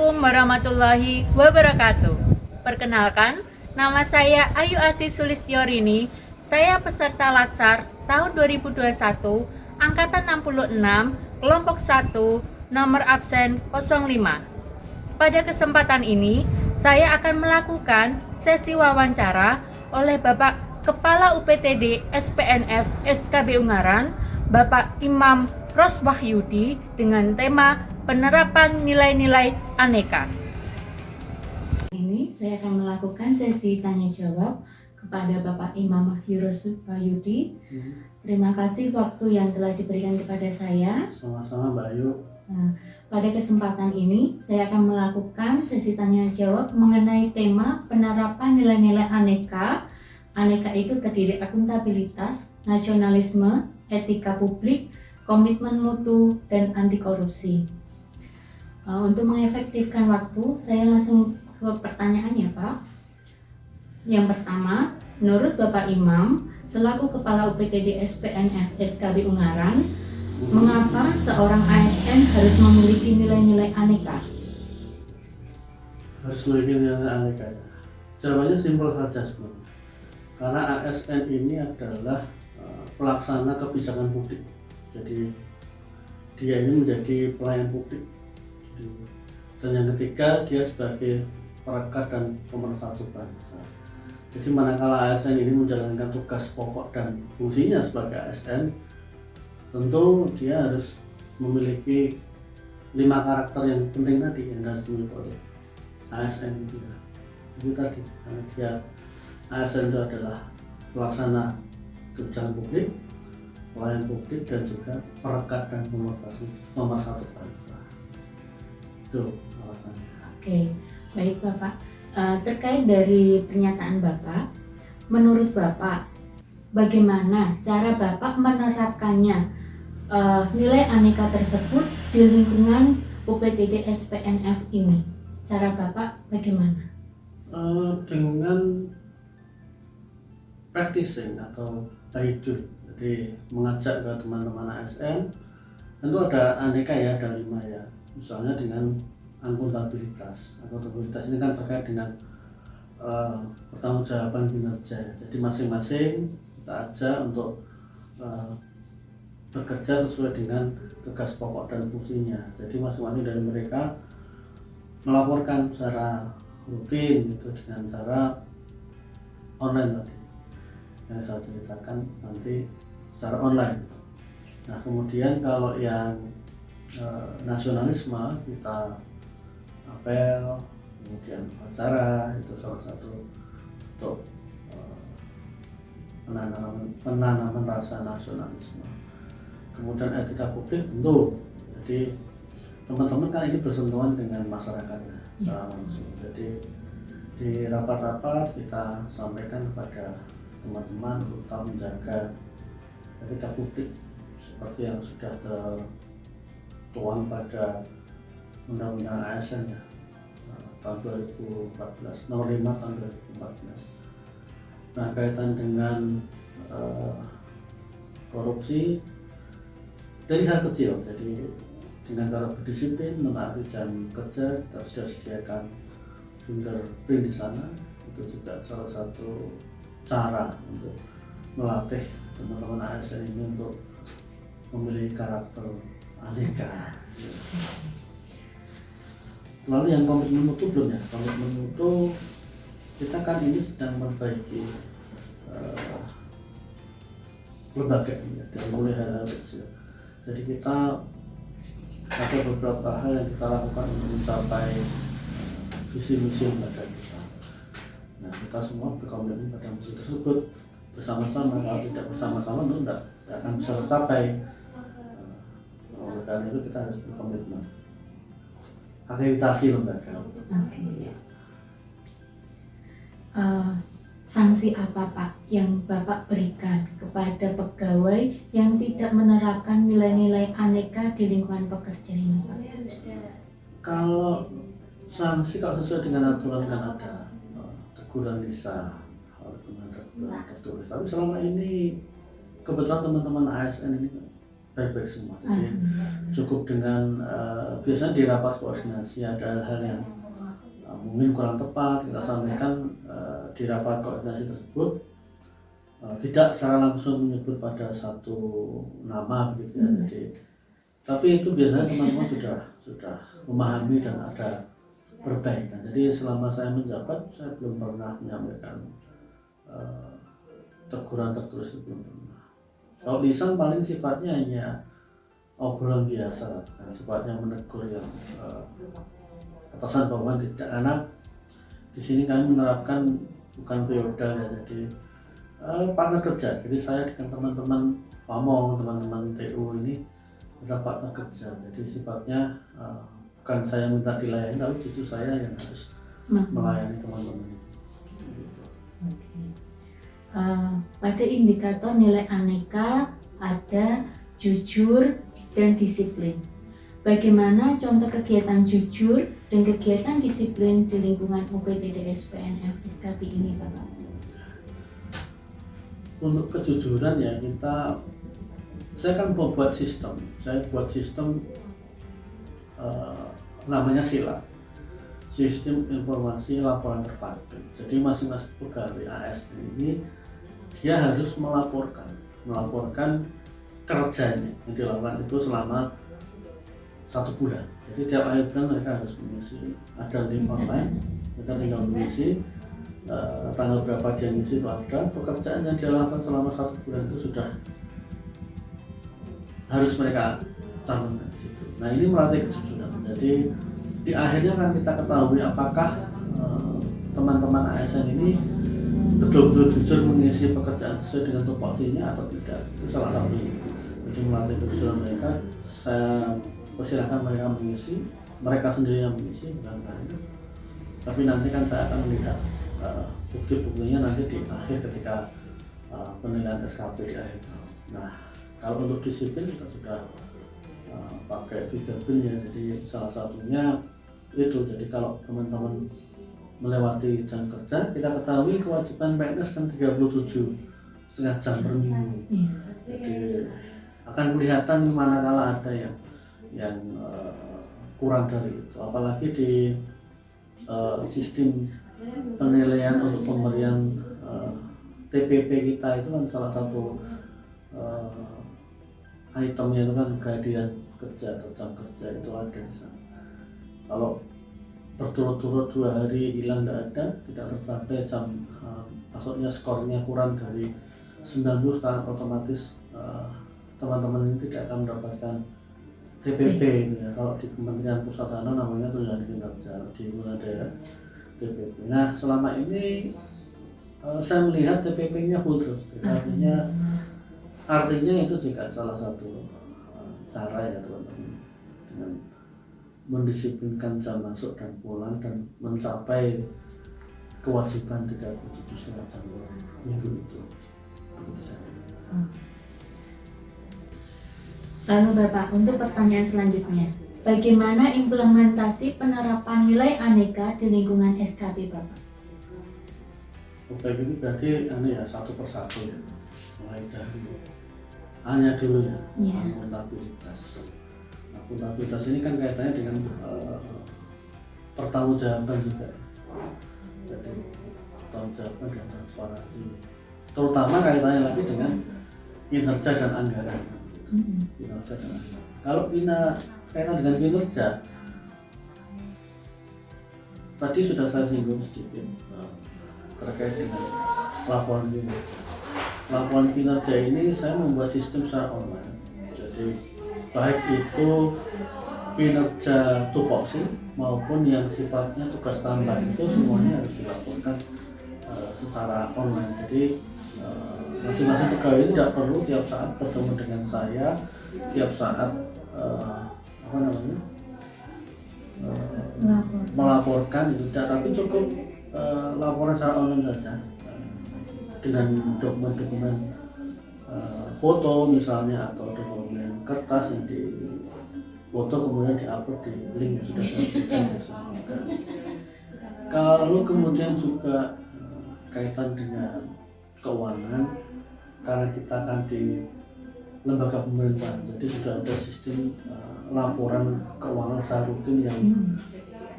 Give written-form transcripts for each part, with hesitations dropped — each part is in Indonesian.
Assalamualaikum warahmatullahi wabarakatuh. Perkenalkan, nama saya Ayu Asis Sulistiorini. Saya peserta Latsar tahun 2021, angkatan 66, kelompok 1, nomor absen 05. Pada kesempatan ini, saya akan melakukan sesi wawancara oleh Bapak Kepala UPTD SPNF SKB Ungaran, Bapak Imam Roswahyudi, dengan tema penerapan nilai-nilai aneka. Ini saya akan melakukan sesi tanya jawab kepada Bapak Imam Roswahyudi. Terima kasih waktu yang telah diberikan kepada saya. Sama-sama Mbak Ayu. Pada kesempatan ini saya akan melakukan sesi tanya jawab mengenai tema penerapan nilai-nilai aneka. Aneka itu terdiri akuntabilitas, nasionalisme, etika publik, komitmen mutu, dan anti korupsi. Untuk mengefektifkan waktu, saya langsung ke pertanyaannya, Pak. Yang pertama, menurut Bapak Imam, selaku Kepala UPTD SPNF SKB Ungaran, mengapa seorang ASN harus memiliki nilai-nilai aneka? Harus memiliki nilai aneka. Jawabannya simpel saja sebenarnya. Karena ASN ini adalah pelaksana kebijakan publik. Jadi dia ini menjadi pelayan publik. Dan yang ketiga, dia sebagai perekat dan pemersatu bangsa. Jadi manakala ASN ini menjalankan tugas pokok dan fungsinya sebagai ASN, tentu dia harus memiliki 5 karakter yang penting tadi yang harus dimiliki oleh ASN itu. Itu tadi, karena dia ASN itu adalah pelaksana kebijakan publik, pelayan publik, dan juga perekat dan pemersatu bangsa. Itu alasannya. Oke, baik Bapak. Terkait dari pernyataan Bapak, menurut Bapak, bagaimana cara Bapak menerapkannya nilai aneka tersebut di lingkungan UPTD SPNF ini? Cara Bapak bagaimana? Dengan practicing atau by do. Jadi mengajak ke teman-teman ASN, tentu ada aneka ya, ada 5 ya. Misalnya dengan akuntabilitas. Akuntabilitas ini kan terkait dengan pertanggungjawaban kinerja. Jadi masing-masing kita ajak untuk bekerja sesuai dengan tugas pokok dan fungsinya. Jadi masing-masing dari mereka melaporkan secara rutin itu dengan cara online tadi yang saya ceritakan nanti secara online. Nah kemudian kalau yang nasionalisme, kita apel, kemudian acara, itu salah satu untuk penanaman rasa nasionalisme. Kemudian etika publik tentu, jadi teman-teman kan ini bersentuhan dengan masyarakatnya secara langsung. Jadi di rapat-rapat kita sampaikan kepada teman-teman untuk tetap menjaga etika publik seperti yang sudah tertuang pada Undang-Undang ASN ya, tahun 2014, nomor 5 tahun 2014. Nah kaitan dengan korupsi dari hal kecil, jadi dengan cara berdisiplin, menaati jam kerja, kita sudah sediakan fingerprint di sana. Itu juga salah satu cara untuk melatih teman-teman ASN ini untuk memiliki karakter aneka. Lalu yang komitmen mutu belum ya? Komitmen mutu kita kan ini sedang memperbaiki lembaga ini ya, dari mulai hal-hal kecil. Jadi kita ada beberapa hal yang kita lakukan untuk mencapai visi misi lembaga kita. Nah kita semua berkomitmen pada misi tersebut bersama-sama. Kalau tidak bersama-sama tentu tidak akan bisa tercapai. Oleh karena itu kita harus berkomitmen. Akreditasi lembaga. Oke. Sanksi apa Pak yang Bapak berikan kepada pegawai yang tidak menerapkan nilai-nilai aneka di lingkungan pekerja ini? Kalau sanksi, kalau sesuai dengan aturan kan ada teguran lisan, dengan teguran tertulis. Tapi selama ini kebetulan teman-teman ASN ini baik-baik semua. Jadi cukup dengan biasanya di rapat koordinasi ada hal-hal yang mungkin kurang tepat kita sampaikan di rapat koordinasi tersebut, tidak secara langsung menyebut pada satu nama begitu ya. Jadi tapi itu biasanya teman-teman sudah memahami dan ada perbaikan. Jadi selama saya menjabat saya belum pernah menyampaikan teguran tertulis, itu belum pernah. Kalau lisan paling sifatnya hanya obrolan biasa, bukan sifatnya menegur yang atasan bawahan, tidak. Karena di sini kami menerapkan bukan feodal ya, jadi partner kerja. Jadi saya dengan teman-teman PAMONG, teman-teman TU ini adalah partner kerja. Jadi sifatnya bukan saya minta dilayani, tapi justru saya yang harus melayani teman-teman. Gitu. Pada indikator nilai aneka ada jujur dan disiplin. Bagaimana contoh kegiatan jujur dan kegiatan disiplin di lingkungan UPTDS PNF SKB ini, Bapak? Untuk kejujuran ya, saya kan buat sistem. Saya buat sistem namanya SILA, Sistem Informasi Laporan Terpadu. Jadi masing-masing pegawai ASN ini dia harus melaporkan kerjanya yang dilakukan itu selama 1 bulan. Jadi tiap akhir bulan mereka harus mengisi, ada link online, mereka tinggal mengisi tanggal berapa dia mengisi itu ada, pekerjaan yang dia lakukan selama 1 bulan itu sudah harus mereka cantumkan di situ. Nah ini melatih kejujuran. Jadi di akhirnya kan kita ketahui apakah teman-teman ASN ini betul-betul jujur mengisi pekerjaan sesuai dengan tupoksinya atau tidak. Itu salah satu. Jadi melatih kejujuran mereka. Saya persilahkan mereka mengisi, mereka sendiri yang mengisi, bukan saya. Tapi nanti kan saya akan melihat bukti-buktinya nanti di akhir ketika penilaian SKP di akhir tahun. Nah kalau untuk disiplin kita sudah pakai 3 pin ya. Jadi salah satunya itu, jadi kalau teman-teman melewati jam kerja, kita ketahui kewajiban PNS kan 37,5 jam per minggu. Jadi akan kelihatan manakala ada yang kurang dari itu. Apalagi di sistem penilaian untuk pemberian TPP kita itu kan salah satu itemnya itu kan kehadiran kerja atau jam kerja itu ada di sana. Kalau berturut-turut 2 hari hilang tidak tercapai jam maksudnya skornya kurang dari 90, kan otomatis teman-teman ini tidak akan mendapatkan TPP ya. Kalau di Kementerian Pusat sana namanya tunjangan kinerja, di pusat daerah TPP. Nah selama ini saya melihat TPP-nya full terus, artinya itu juga salah satu cara ya teman-teman dengan mendisiplinkan jam masuk dan pulang dan mencapai kewajiban 37,5 jam minggu itu. Begitu saja. Lalu Bapak, untuk pertanyaan selanjutnya, bagaimana implementasi penerapan nilai aneka di lingkungan SKB Bapak? Baik, ini berarti satu persatu ya, mulai dari hanya dulu ya, akuntabilitas. Akuntabilitas ini kan kaitannya dengan pertanggungjawaban juga. Jadi pertanggungjawaban dan transparansi, terutama kaitannya lagi dengan kinerja dan anggaran. Kinerja dan anggaran. Kalau kaitan dengan kinerja, tadi sudah saya singgung sedikit terkait dengan laporan kinerja. Laporan kinerja ini saya membuat sistem secara online. Jadi baik itu kinerja tupoksi maupun yang sifatnya tugas tambahan itu semuanya harus dilaporkan secara online. Jadi masing-masing pegawai tidak perlu tiap saat bertemu dengan saya, tiap saat melaporkan itu tidak, tapi cukup laporan secara online saja dengan dokumen-dokumen foto misalnya atau dokumen kertas yang di foto kemudian diupload di link yang sudah saya berikan ya semua. Kalau kemudian juga kaitan dengan keuangan, karena kita akan lembaga pemerintahan. Jadi sudah ada sistem laporan keuangan secara rutin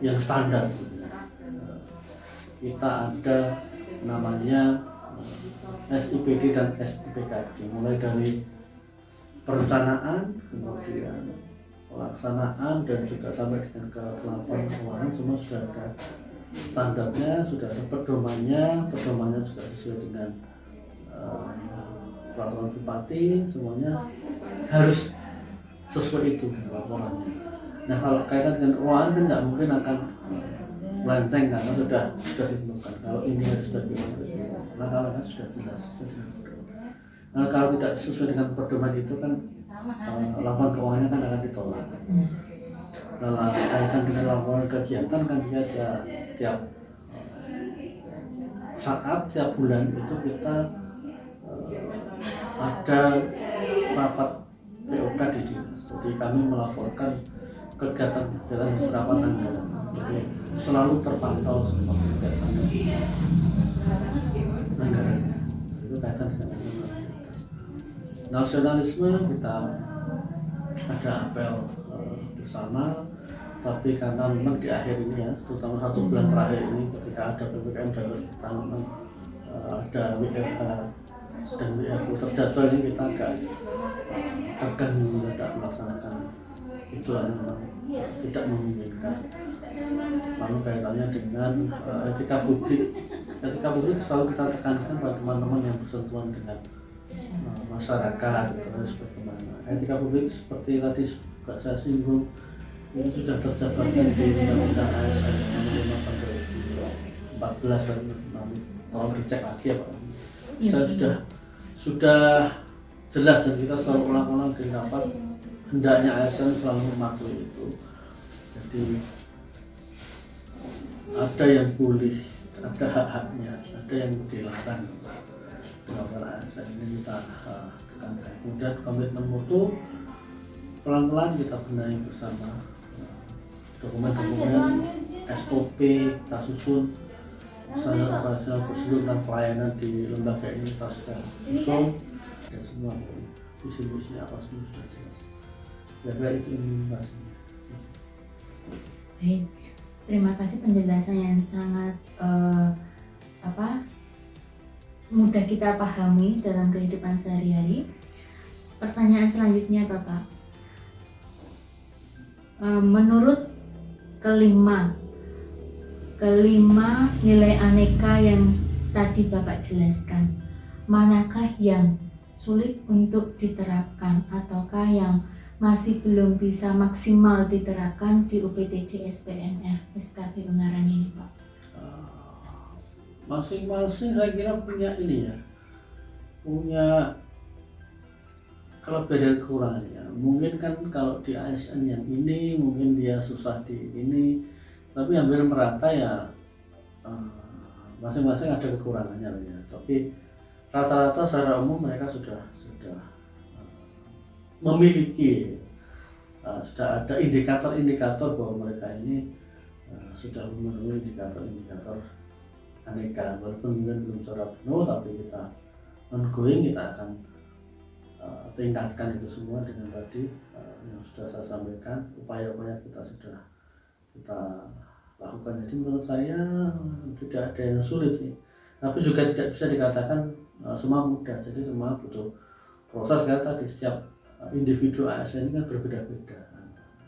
yang standar. Kita ada namanya SIPD dan SIPKD, mulai dari perencanaan, kemudian pelaksanaan, dan juga sampai dengan ke laporan keuangan, semua sudah ada standarnya, sudah ada pedomannya juga sesuai dengan peraturan bupati, semuanya harus sesuai itu laporannya. Nah, kalau kaitan dengan keuangan kan nggak mungkin akan melenceng karena sudah ditentukan. Kalau ini harus sudah dilakukan, langkah-langkah sudah jelas sesuai dengan pedoman. Nah, kalau tidak sesuai dengan pedoman itu kan laporan keuangannya kan akan ditolak. Nah, kaitan dengan laporan kegiatan kan dia tiap saat, tiap bulan itu kita ada rapat POK di dinas. Jadi kami melaporkan kegiatan-kegiatan yang serapan anggaran. Jadi selalu terpantau semua kegiatan anggarannya. Itu kaitan dengan nasionalisme. Kita ada apel bersama, tapi karena memang di akhir ini ya, terutama 1 bulan terakhir ini ketika ada PPKM darurat, kita memang ada WFH dan WFO terjadwal, ini kita agak terganggu tidak melaksanakan itu, memang tidak memungkinkan. Lalu kaitannya dengan etika publik selalu kita tekankan pada teman-teman yang bersentuhan dengan masyarakat, itu harus bagaimana. Etika publik seperti tadi juga saya singgung, ini sudah terjabarkan di Undang-Undang ASN nomor 5 tahun 2014, tolong dicek lagi ya Pak. Saya sudah jelas, dan kita selalu ulang-ulang di rapat, hendaknya ASN selalu mematuhi itu. Jadi ada yang boleh, ada hak-haknya, ada yang dilarang dengan ASN. Ini kita tekankan. Kemudian komitmen mutu, pelan-pelan kita benahi bersama. Dokumen-dokumen SOP kita susun, standar operasional prosedur tentang pelayanan di lembaga ini kita sudah susun, dan semua visi-misi apa semua sudah jelas. Kira-kira itu informasinya. Baik, terima kasih penjelasan yang sangat mudah kita pahami dalam kehidupan sehari-hari. Pertanyaan selanjutnya Bapak, menurut kelima nilai aneka yang tadi Bapak jelaskan, manakah yang sulit untuk diterapkan ataukah yang masih belum bisa maksimal diterapkan di UPTD SPNF SKB Ungaran ini Pak? Masing-masing saya kira punya ini ya, punya kelebihan dan kekurangannya. Mungkin kan kalau di ASN yang ini mungkin dia susah di ini, tapi hampir merata ya, masing-masing ada kekurangannya ya. Tapi rata-rata secara umum mereka sudah memiliki, sudah ada indikator-indikator bahwa mereka ini sudah memenuhi indikator-indikator aneka. Walaupun mungkin belum secara penuh, tapi kita ongoing, kita akan tingkatkan itu semua dengan tadi yang sudah saya sampaikan. Upaya-upaya kita sudah kita lakukan. Jadi menurut saya tidak ada yang sulit sih, tapi juga tidak bisa dikatakan semua mudah. Jadi semua butuh proses. Karena tadi setiap individu ASN ini kan berbeda-beda,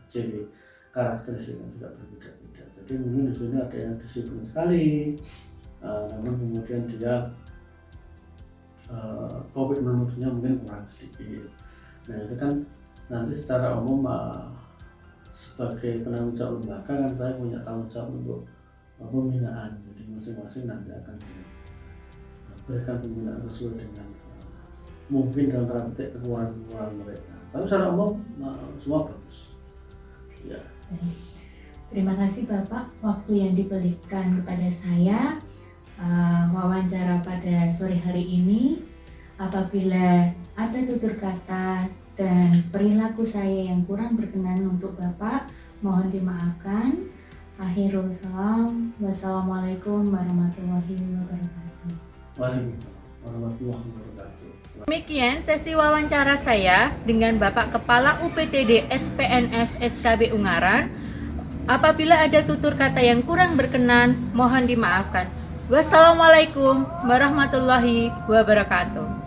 jadi karakteristiknya juga berbeda-beda. Jadi mungkin di sini ada yang disiplin sekali, namun kemudian dia komitmen mutunya mungkin kurang sedikit. Nah itu kan nanti secara umum sebagai penanggung jawab lembaga kan saya punya tanggung jawab untuk pembinaan. Jadi masing-masing nanti akan berikan pembinaan sesuai dengan mungkin dalam tanda petik kekurangan mereka. Tapi secara umum semua bagus. Ya. Terima kasih Bapak waktu yang diberikan kepada saya wawancara pada sore hari ini. Apabila ada tutur kata dan perilaku saya yang kurang berkenan untuk Bapak, mohon dimaafkan. Akhirul salam. Wassalamualaikum warahmatullahi wabarakatuh. Waalaikumsalam. warahmatullahi wabarakatuh. Demikian sesi wawancara saya dengan Bapak Kepala UPTD SPNF SKB Ungaran. Apabila ada tutur kata yang kurang berkenan, mohon dimaafkan. Wassalamualaikum warahmatullahi wabarakatuh.